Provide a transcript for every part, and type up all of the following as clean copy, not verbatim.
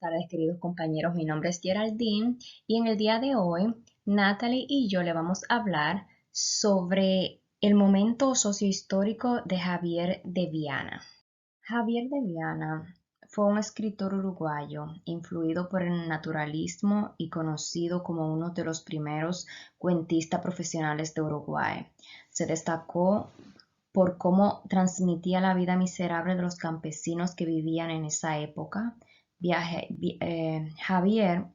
tardes, queridos compañeros. Mi nombre es Geraldine y en el día de hoy, Natalie y yo le vamos a hablar sobre el momento sociohistórico de Javier de Viana. Javier de Viana fue un escritor uruguayo influido por el naturalismo y conocido como uno de los primeros cuentistas profesionales de Uruguay. Se destacó por cómo transmitía la vida miserable de los campesinos que vivían en esa época. Javier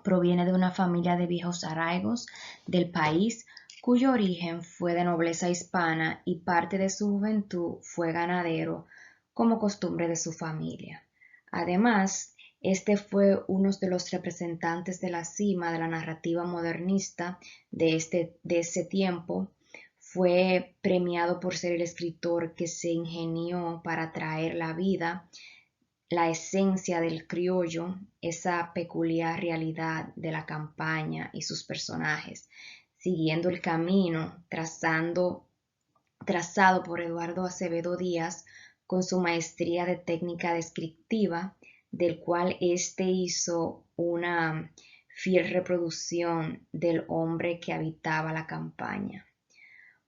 proviene de una familia de viejos arraigos del país, cuyo origen fue de nobleza hispana y parte de su juventud fue ganadero, como costumbre de su familia. Además, este fue uno de los representantes de la cima de la narrativa modernista de ese tiempo. Fue premiado por ser el escritor que se ingenió para traer la vida, la esencia del criollo, esa peculiar realidad de la campaña y sus personajes, siguiendo el camino trazado por Eduardo Acevedo Díaz con su maestría de técnica descriptiva, del cual éste hizo una fiel reproducción del hombre que habitaba la campaña.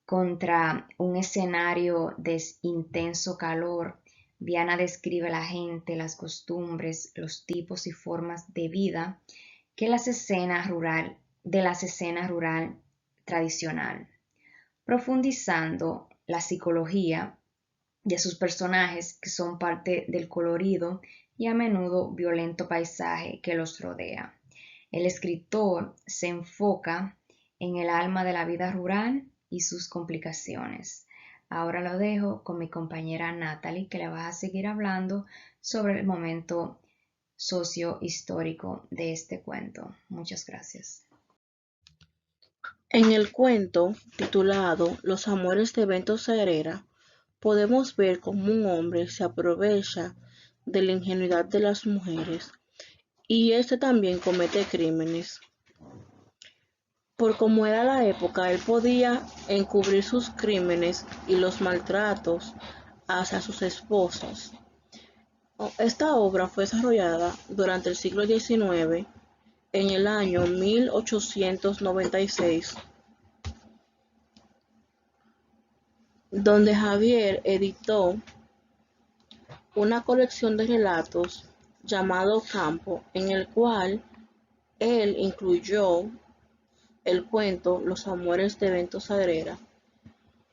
Contra un escenario de intenso calor, Viana describe la gente, las costumbres, los tipos y formas de vida de las escenas rural tradicional, profundizando la psicología de sus personajes que son parte del colorido y a menudo violento paisaje que los rodea. El escritor se enfoca en el alma de la vida rural y sus complicaciones. Ahora lo dejo con mi compañera Natalie, que le va a seguir hablando sobre el momento sociohistórico de este cuento. Muchas gracias. En el cuento, titulado Los amores de Bento Sagrera, podemos ver cómo un hombre se aprovecha de la ingenuidad de las mujeres y este también comete crímenes. Por como era la época, él podía encubrir sus crímenes y los maltratos hacia sus esposas. Esta obra fue desarrollada durante el siglo XIX, en el año 1896, donde Javier editó una colección de relatos llamado Campo, en el cual él incluyó el cuento Los amores de Bento Sagrera.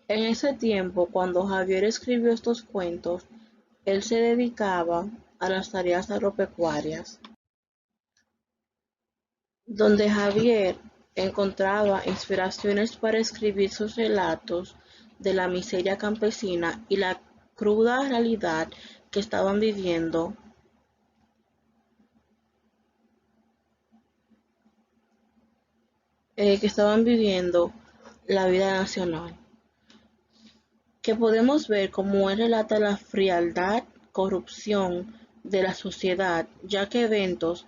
En ese tiempo, cuando Javier escribió estos cuentos, él se dedicaba a las tareas agropecuarias, donde Javier encontraba inspiraciones para escribir sus relatos de la miseria campesina y la cruda realidad que estaban viviendo la vida nacional, que podemos ver cómo él relata la frialdad, corrupción de la sociedad, ya que eventos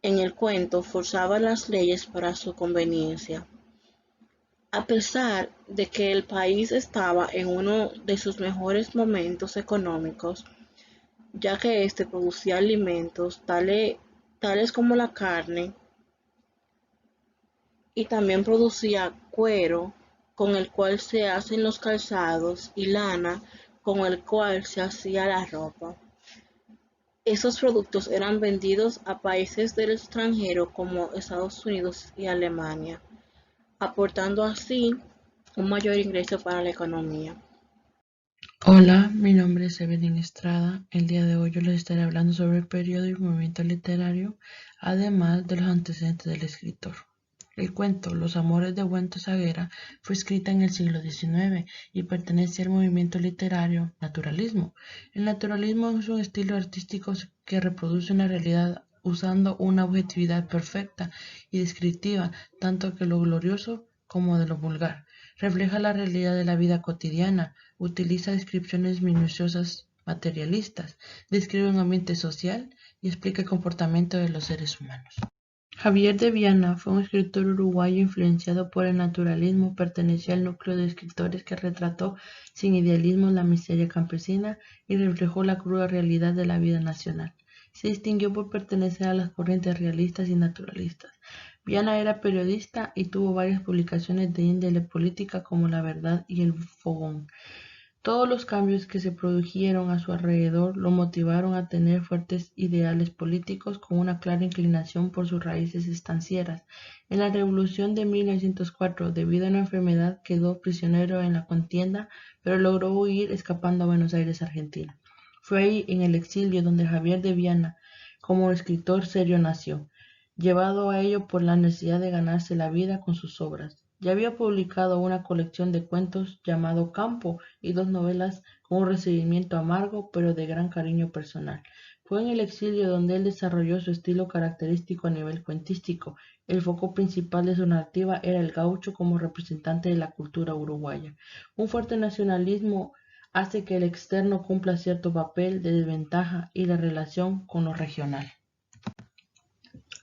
en el cuento forzaban las leyes para su conveniencia. A pesar de que el país estaba en uno de sus mejores momentos económicos, ya que éste producía alimentos tales como la carne, y también producía cuero, con el cual se hacen los calzados, y lana, con el cual se hacía la ropa. Esos productos eran vendidos a países del extranjero como Estados Unidos y Alemania, aportando así un mayor ingreso para la economía. Hola, mi nombre es Evelyn Estrada. El día de hoy yo les estaré hablando sobre el periodo y movimiento literario, además de los antecedentes del escritor. El cuento Los amores de Bento Sagrera fue escrita en el siglo XIX y pertenece al movimiento literario naturalismo. El naturalismo es un estilo artístico que reproduce una realidad usando una objetividad perfecta y descriptiva, tanto de lo glorioso como de lo vulgar. Refleja la realidad de la vida cotidiana, utiliza descripciones minuciosas materialistas, describe un ambiente social y explica el comportamiento de los seres humanos. Javier de Viana fue un escritor uruguayo influenciado por el naturalismo. Perteneció al núcleo de escritores que retrató sin idealismo la miseria campesina y reflejó la cruda realidad de la vida nacional. Se distinguió por pertenecer a las corrientes realistas y naturalistas. Viana era periodista y tuvo varias publicaciones de índole política como La Verdad y El Fogón. Todos los cambios que se produjeron a su alrededor lo motivaron a tener fuertes ideales políticos con una clara inclinación por sus raíces estancieras. En la Revolución de 1904, debido a una enfermedad, quedó prisionero en la contienda, pero logró huir escapando a Buenos Aires, Argentina. Fue ahí, en el exilio, donde Javier de Viana, como escritor serio, nació, llevado a ello por la necesidad de ganarse la vida con sus obras. Ya había publicado una colección de cuentos llamado Campo y 2 novelas con un recibimiento amargo pero de gran cariño personal. Fue en el exilio donde él desarrolló su estilo característico a nivel cuentístico. El foco principal de su narrativa era el gaucho como representante de la cultura uruguaya. Un fuerte nacionalismo hace que el externo cumpla cierto papel de desventaja y la relación con lo regional.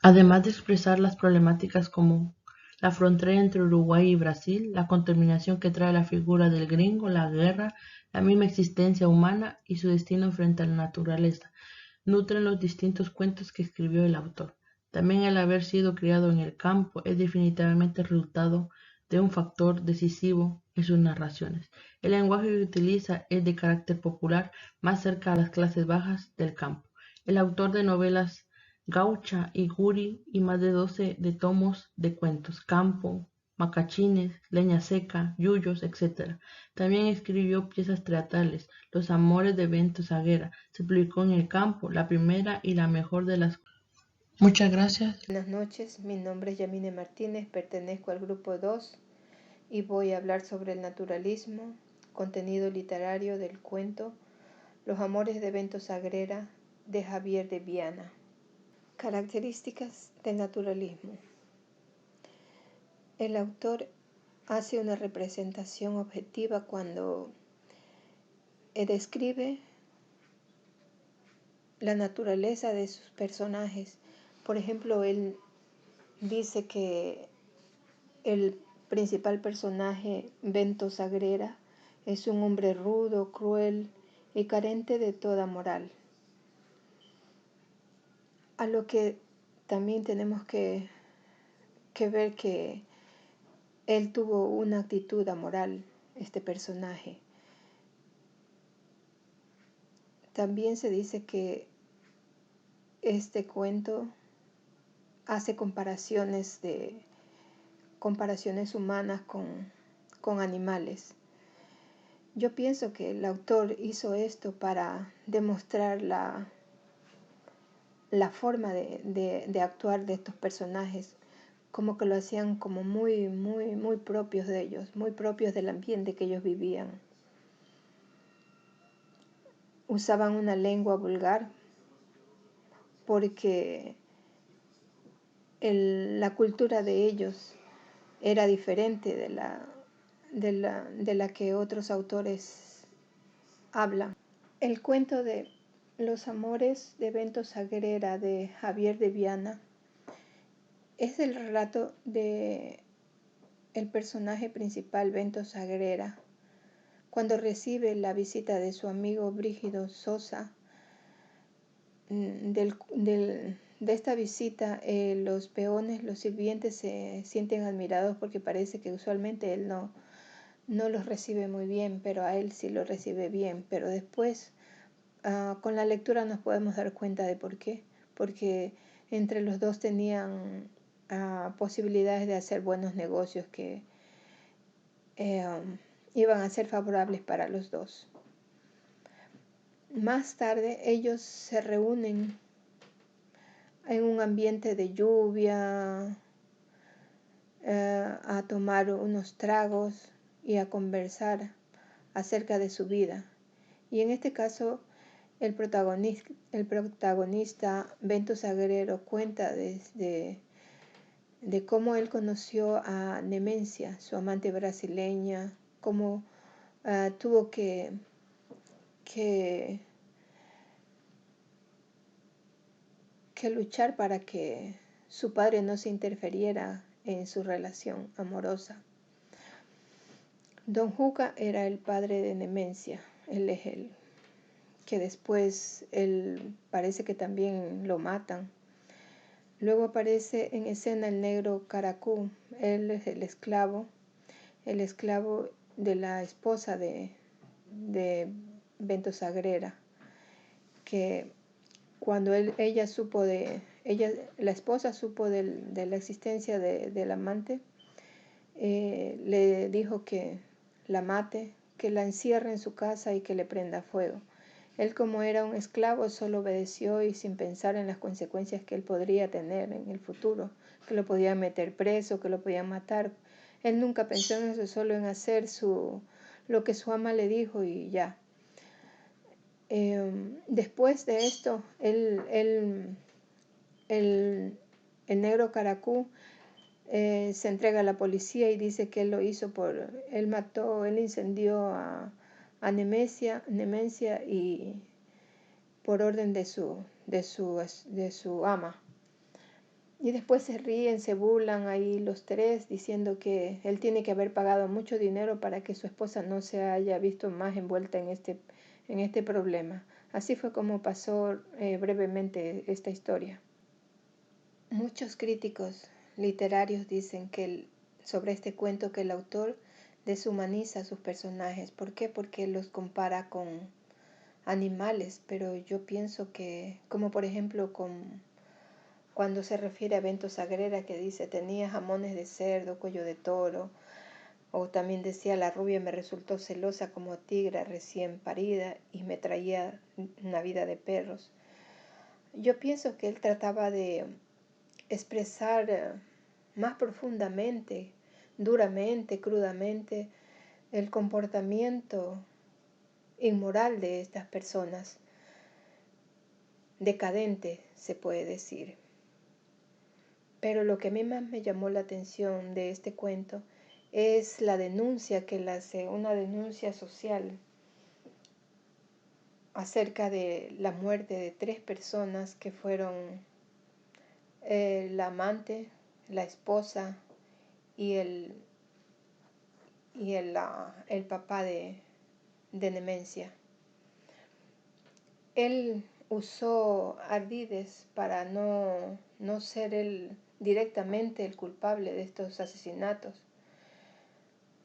Además de expresar las problemáticas como la frontera entre Uruguay y Brasil, la contaminación que trae la figura del gringo, la guerra, la misma existencia humana y su destino frente a la naturaleza, nutren los distintos cuentos que escribió el autor. También el haber sido criado en el campo es definitivamente el resultado de un factor decisivo en sus narraciones. El lenguaje que utiliza es de carácter popular, más cerca a las clases bajas del campo. El autor de novelas Gaucha y Guri y más de 12 de tomos de cuentos, Campo, Macachines, Leña Seca, Yuyos, etc. También escribió piezas teatrales, Los Amores de Bento Saguera, se publicó en El Campo, la primera y la mejor de las. Muchas gracias. Buenas noches, mi nombre es Yamine Martínez, pertenezco al grupo 2 y voy a hablar sobre el naturalismo, contenido literario del cuento Los Amores de Bento Sagrera de Javier de Viana. Características del naturalismo. El autor hace una representación objetiva cuando describe la naturaleza de sus personajes. Por ejemplo, él dice que el principal personaje, Bento Sagrera, es un hombre rudo, cruel y carente de toda moral. A lo que también tenemos que ver que él tuvo una actitud amoral, este personaje. También se dice que este cuento hace comparaciones humanas con animales. Yo pienso que el autor hizo esto para demostrar la forma de actuar de estos personajes, como que lo hacían como muy propios de ellos, muy propios del ambiente que ellos vivían. Usaban una lengua vulgar porque la cultura de ellos era diferente de la que otros autores hablan. El cuento de Los Amores de Bento Sagrera de Javier de Viana es el relato de el personaje principal, Bento Sagrera, cuando recibe la visita de su amigo Brígido Sosa. De esta visita, los peones, los sirvientes se sienten admirados porque parece que usualmente él no los recibe muy bien, pero a él sí lo recibe bien. Pero después, con la lectura nos podemos dar cuenta de por qué. Porque entre los dos tenían posibilidades de hacer buenos negocios que iban a ser favorables para los dos. Más tarde ellos se reúnen en un ambiente de lluvia, a tomar unos tragos y a conversar acerca de su vida. Y en este caso el protagonista Bento Sagrero cuenta de cómo él conoció a Nemencia, su amante brasileña, cómo tuvo que luchar para que su padre no se interfiriera en su relación amorosa. Don Juca era el padre de Nemencia, él es el que después él parece que también lo matan. Luego aparece en escena el negro Caracú. Él es el esclavo de la esposa de Bento Sagrera, que cuando la esposa supo de la existencia del amante, le dijo que la mate, que la encierre en su casa y que le prenda fuego. Él, como era un esclavo, solo obedeció y sin pensar en las consecuencias que él podría tener en el futuro, que lo podían meter preso, que lo podían matar. Él nunca pensó en eso, solo en hacer lo que su ama le dijo y ya. Después de esto, el negro Caracú se entrega a la policía y dice que él lo hizo él incendió a Nemesia y por orden de su ama. Y después se ríen, se burlan ahí los tres, diciendo que él tiene que haber pagado mucho dinero para que su esposa no se haya visto más envuelta en este problema. Así fue como pasó brevemente esta historia. Muchos críticos literarios dicen sobre este cuento que el autor deshumaniza a sus personajes. ¿Por qué? Porque los compara con animales, pero yo pienso que, como por ejemplo cuando se refiere a Bento Sagrera, que dice tenía jamones de cerdo, cuello de toro, o también decía la rubia me resultó celosa como tigra recién parida y me traía una vida de perros. Yo pienso que él trataba de expresar más profundamente, duramente, crudamente, el comportamiento inmoral de estas personas, decadente se puede decir. Pero lo que a mí más me llamó la atención de este cuento es la denuncia que él hace, una denuncia social acerca de la muerte de 3 personas que fueron la amante, la esposa y el papá de Nemesia. Él usó ardides para no ser él directamente el culpable de estos asesinatos.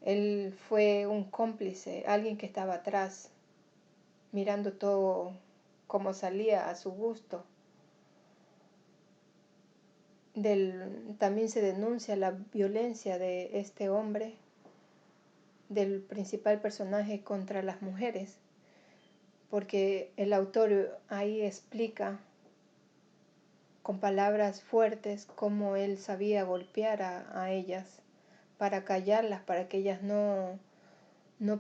Él fue un cómplice, alguien que estaba atrás, mirando todo como salía a su gusto. También se denuncia la violencia de este hombre, del principal personaje, contra las mujeres, porque el autor ahí explica con palabras fuertes cómo él sabía golpear a ellas para callarlas, para que ellas no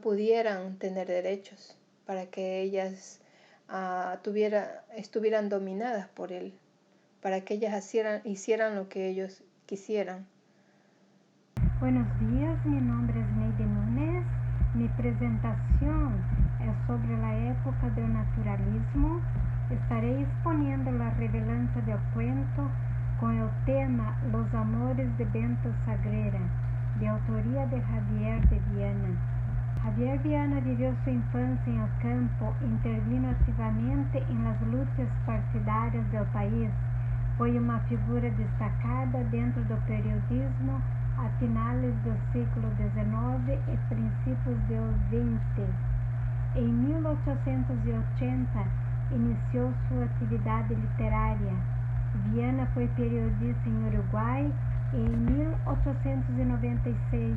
pudieran tener derechos, para que ellas estuvieran dominadas por él, para que ellas hicieran lo que ellos quisieran. Buenos días, mi nombre es Neide Nunes. Mi presentación es sobre la época del naturalismo. Estaré exponiendo la relevancia del cuento con el tema Los amores de Bento Sagrera, de autoría de Javier de Viana. Javier Viana vivió su infancia en el campo, intervino activamente en las luchas partidarias del país. Foi uma figura destacada dentro do periodismo a finales do século XIX e princípios do XX. Em 1880, iniciou sua atividade literária. Viana foi periodista em Uruguai e em 1896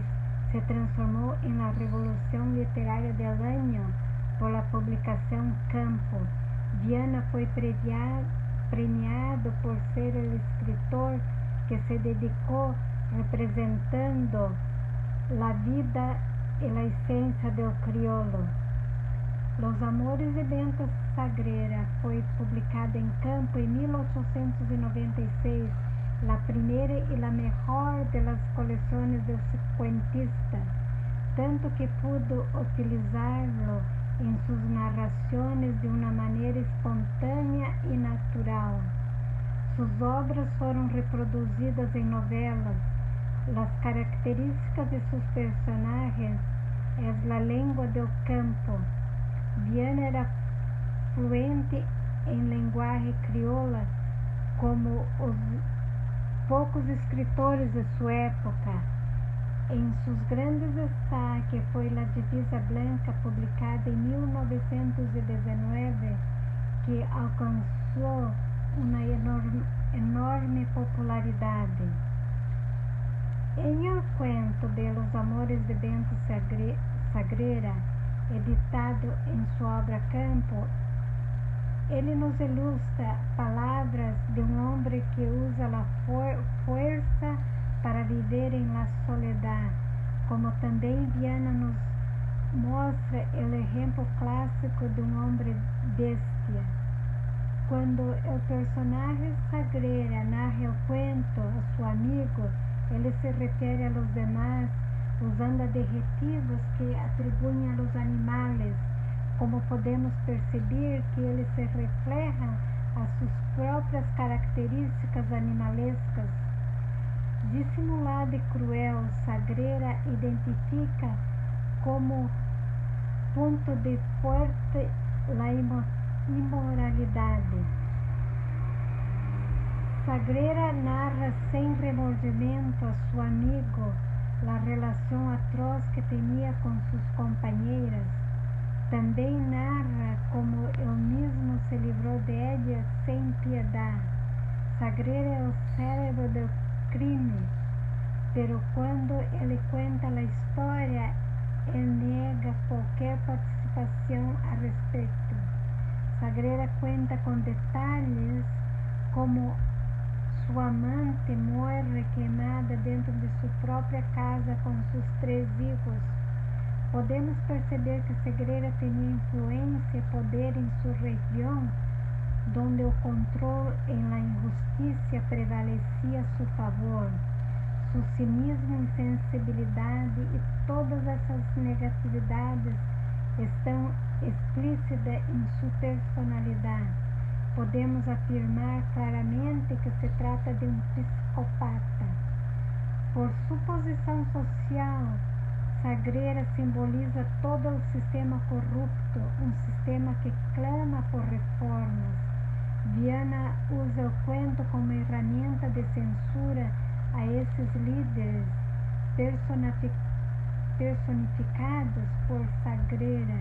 se transformou em la Revolução Literária del Año por la publicação Campo. Viana foi premiado por ser el escritor que se dedicó representando la vida y la esencia del criollo. Los Amores de Bento Sagrera foi publicado em Campo em 1896, la primera y la mejor de las colecciones del cuentista, tanto que pudo utilizarlo en sus narraciones de una manera espontánea y natural. Sus obras fueron reproducidas en novelas. Las características de sus personajes es la lengua del campo. Viana era fluente em linguagem crioula como os poucos escritores de sua época. Em seus grandes destaques foi La Divisa Blanca, publicada em 1919, que alcançou uma enorme popularidade. Em El Cuento de los Amores de Bento Sagrera, editado em sua obra Campo, ele nos ilustra palavras de homem que usa a força para viver em la soledad, como também Viana nos mostra o exemplo clássico de homem bestia. Quando o personagem Sagrera narra o cuento a seu amigo, ele se refere a los demás usando adjetivos que atribuem a los animales, como podemos perceber que ele se refleja a suas próprias características animalescas. Dissimulado e cruel, Sagrera identifica como ponto de forte la imoralidade. Sagrera narra sem remordimento a seu amigo a relação atroz que tinha com suas companheiras. Também narra como ele mesmo se livrou de ella sem piedade. Sagrera é o cérebro do crime, pero quando ele conta a história, ele nega qualquer participação a respeito. Sagrera conta com detalhes como sua amante morre queimada dentro de sua própria casa com seus 3 filhos. Podemos perceber que Sagrera tinha influência e poder em sua região, onde o controle e a injustiça prevalecia a seu favor. Seu cinismo, insensibilidade e todas essas negatividades estão explícitas em sua personalidade. Podemos afirmar claramente que se trata de um psicopata. Por sua posição social, Sagrera simboliza todo o sistema corrupto, um sistema que clama por reformas. Viana usa o cuento como ferramenta de censura a esses líderes personificados por Sagrera.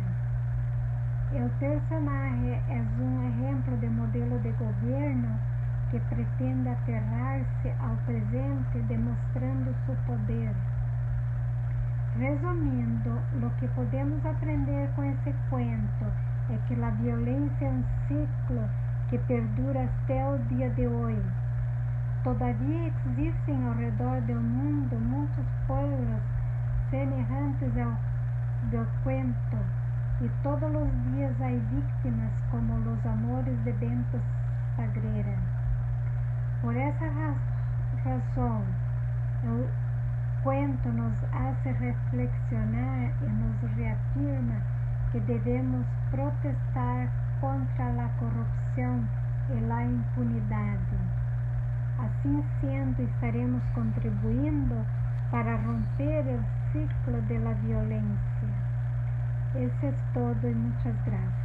O personagem é um exemplo de modelo de governo que pretende aferrar-se ao presente, demonstrando seu poder. Resumindo, o que podemos aprender com esse cuento é que a violência é um ciclo que perdura até o dia de hoje. Todavia existem ao redor do mundo muitos pueblos semelhantes ao do cuento, e todos os dias há vítimas como os amores de Bento Sagrera. Por essa razão, o cuento nos hace reflexionar e nos reafirma que devemos protestar contra a corrupção e a impunidade. Assim sendo, estaremos contribuindo para romper o ciclo da violência. Isso é todo e muitas graças.